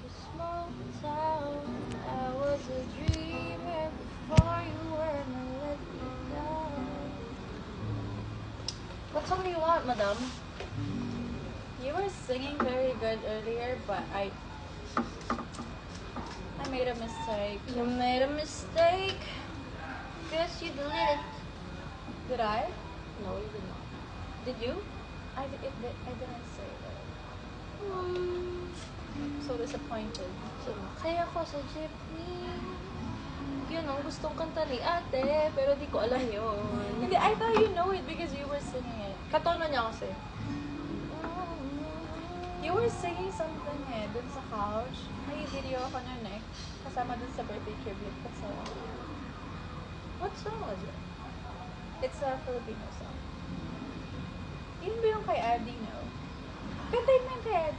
small town. I was a dreamer before you were and let me down. What song do you want, madam? You were singing very good earlier, but I made a mistake. You made a mistake. Guess you deleted. Did I? No, you did not. Did you? I didn't say that. I'm so disappointed. Kaya ako sa jeepney. Yun ang gustong kanta ni ate, pero di ko alam yun. Hindi, I thought you know it because you were singing it. Katono niya kasi. You were singing something dun sa couch. May video ako nun kasama dun sa birthday tribute. What song was it? It's a Filipino song. Yun ba yung kay Adi, no? Kantayin mo yung kay Adi.